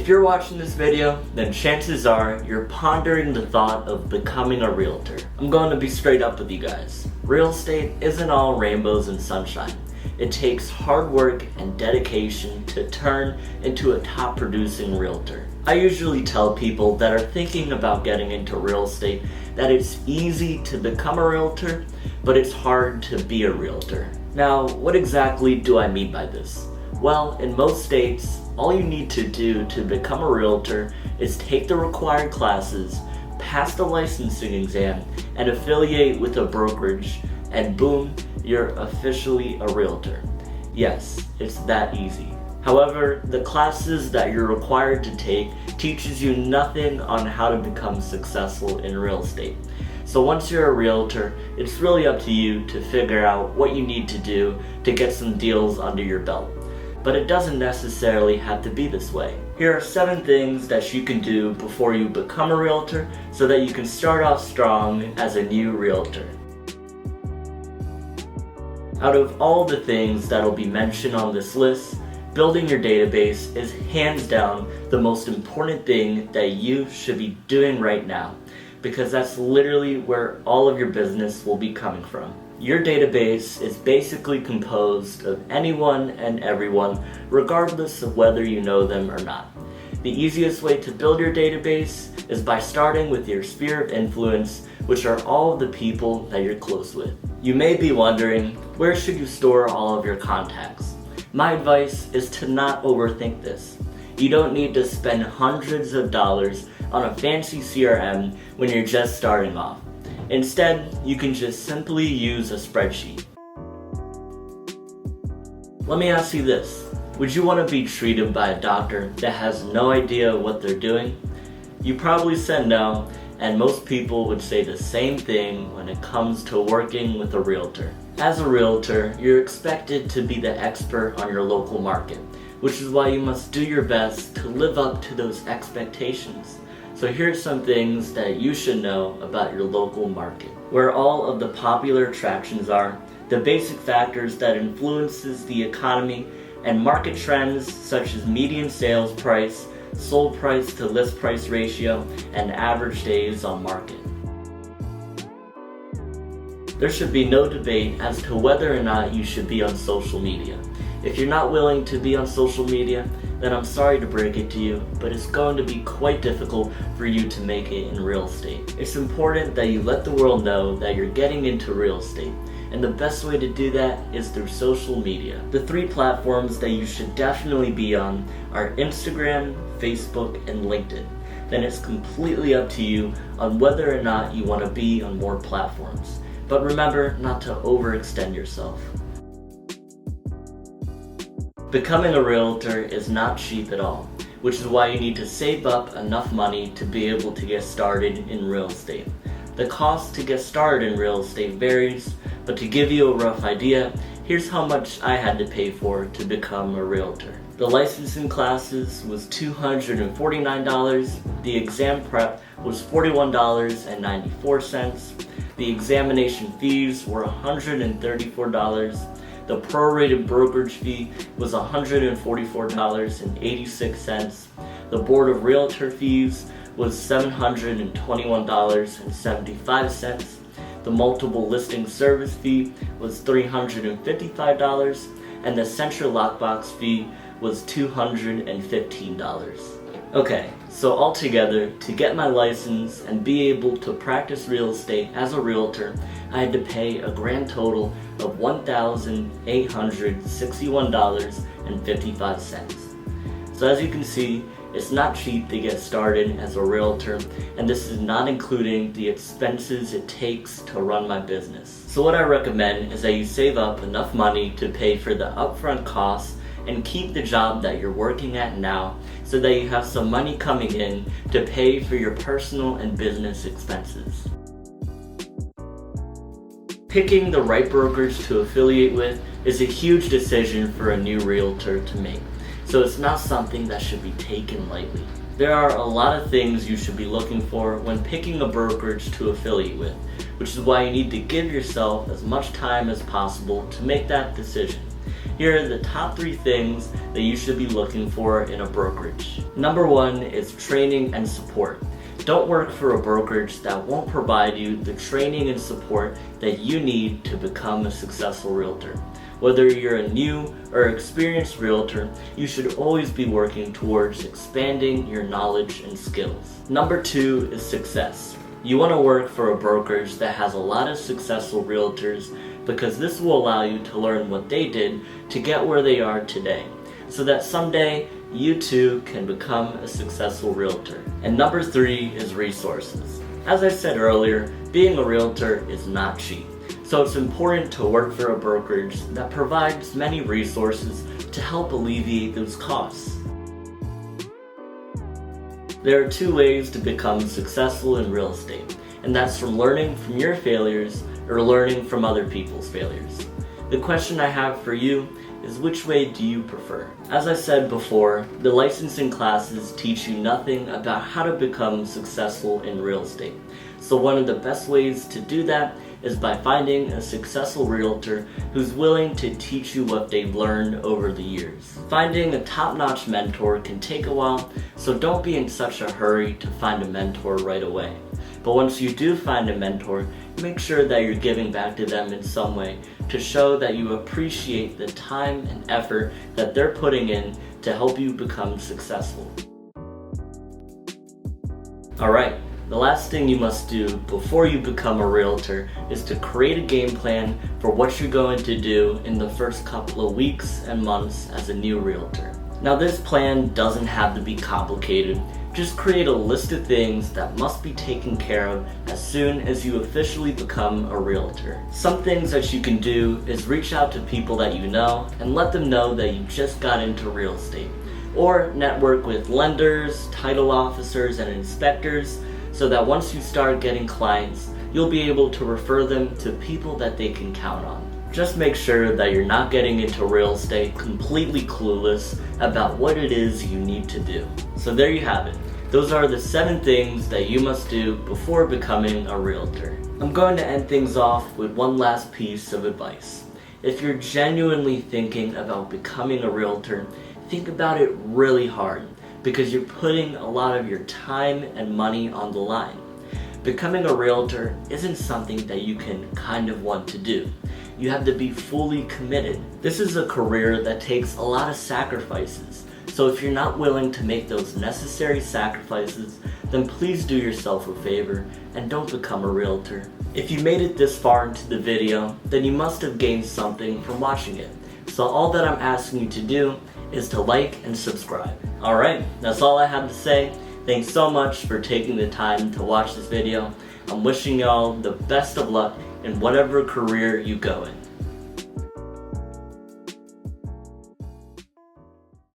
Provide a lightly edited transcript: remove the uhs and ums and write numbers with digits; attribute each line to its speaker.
Speaker 1: you're watching this video, then chances are you're pondering the thought of becoming a realtor. I'm going to be straight up with you guys. Real estate isn't all rainbows and sunshine. It takes hard work and dedication to turn into a top producing realtor. I usually tell people that are thinking about getting into real estate that it's easy to become a realtor, but it's hard to be a realtor. Now, what exactly do I mean by this? Well, in most states, all you need to do to become a realtor is take the required classes, pass the licensing exam, and affiliate with a brokerage, and boom, you're officially a realtor. Yes, it's that easy. However, the classes that you're required to take teaches you nothing on how to become successful in real estate. So once you're a realtor, it's really up to you to figure out what you need to do to get some deals under your belt. But it doesn't necessarily have to be this way. Here are 7 things that you can do before you become a realtor so that you can start off strong as a new realtor. Out of all the things that'll be mentioned on this list, building your database is hands down the most important thing that you should be doing right now, because that's literally where all of your business will be coming from. Your database is basically composed of anyone and everyone, regardless of whether you know them or not. The easiest way to build your database is by starting with your sphere of influence, which are all of the people that you're close with. You may be wondering, where should you store all of your contacts? My advice is to not overthink this. You don't need to spend hundreds of dollars on a fancy CRM when you're just starting off. Instead, you can just simply use a spreadsheet. Let me ask you this. Would you want to be treated by a doctor that has no idea what they're doing? You probably said no, and most people would say the same thing when it comes to working with a realtor. As a realtor, you're expected to be the expert on your local market, which is why you must do your best to live up to those expectations. So here's some things that you should know about your local market. Where all of the popular attractions are, the basic factors that influences the economy, and market trends such as median sales price, sold price to list price ratio, and average days on market. There should be no debate as to whether or not you should be on social media. If you're not willing to be on social media, then I'm sorry to break it to you, but it's going to be quite difficult for you to make it in real estate. It's important that you let the world know that you're getting into real estate, and the best way to do that is through social media. The 3 platforms that you should definitely be on are Instagram, Facebook, and LinkedIn. Then it's completely up to you on whether or not you want to be on more platforms. But remember not to overextend yourself. Becoming a realtor is not cheap at all, which is why you need to save up enough money to be able to get started in real estate. The cost to get started in real estate varies, but to give you a rough idea, here's how much I had to pay for to become a realtor. The licensing classes was $249, the exam prep was $41.94, the examination fees were $134, the prorated brokerage fee was $144.86, the Board of Realtor fees was $721.75, the multiple listing service fee was $355, and the central lockbox fee was $215. Okay, so altogether, to get my license and be able to practice real estate as a realtor, I had to pay a grand total of $1,861.55. So as you can see, it's not cheap to get started as a realtor, and this is not including the expenses it takes to run my business. So what I recommend is that you save up enough money to pay for the upfront costs and keep the job that you're working at now so that you have some money coming in to pay for your personal and business expenses. Picking the right brokerage to affiliate with is a huge decision for a new realtor to make, so it's not something that should be taken lightly. There are a lot of things you should be looking for when picking a brokerage to affiliate with. which is why you need to give yourself as much time as possible to make that decision. Here are the top 3 things that you should be looking for in a brokerage. Number 1 is training and support. Don't work for a brokerage that won't provide you the training and support that you need to become a successful realtor. Whether you're a new or experienced realtor, you should always be working towards expanding your knowledge and skills. Number 2 is success. You want to work for a brokerage that has a lot of successful realtors because this will allow you to learn what they did to get where they are today, so that someday you too can become a successful realtor. And number 3 is resources. As I said earlier, being a realtor is not cheap. So it's important to work for a brokerage that provides many resources to help alleviate those costs. There are 2 ways to become successful in real estate, and that's from learning from your failures or learning from other people's failures. The question I have for you is, which way do you prefer? As I said before, the licensing classes teach you nothing about how to become successful in real estate. So one of the best ways to do that is by finding a successful realtor who's willing to teach you what they've learned over the years. Finding a top-notch mentor can take a while, so don't be in such a hurry to find a mentor right away. But once you do find a mentor, make sure that you're giving back to them in some way to show that you appreciate the time and effort that they're putting in to help you become successful. Alright, the last thing you must do before you become a realtor is to create a game plan for what you're going to do in the first couple of weeks and months as a new realtor. Now this plan doesn't have to be complicated. Just create a list of things that must be taken care of as soon as you officially become a realtor. Some things that you can do is reach out to people that you know and let them know that you just got into real estate. Or network with lenders, title officers, and inspectors so that once you start getting clients, you'll be able to refer them to people that they can count on. Just make sure that you're not getting into real estate completely clueless about what it is you need to do. So there you have it. Those are the 7 things that you must do before becoming a realtor. I'm going to end things off with one last piece of advice. If you're genuinely thinking about becoming a realtor, think about it really hard because you're putting a lot of your time and money on the line. Becoming a realtor isn't something that you can kind of want to do. You have to be fully committed. This is a career that takes a lot of sacrifices. So if you're not willing to make those necessary sacrifices, then please do yourself a favor and don't become a realtor. If you made it this far into the video, then you must have gained something from watching it. So all that I'm asking you to do is to like and subscribe. Alright, that's all I have to say. Thanks so much for taking the time to watch this video. I'm wishing y'all the best of luck in whatever career you go in.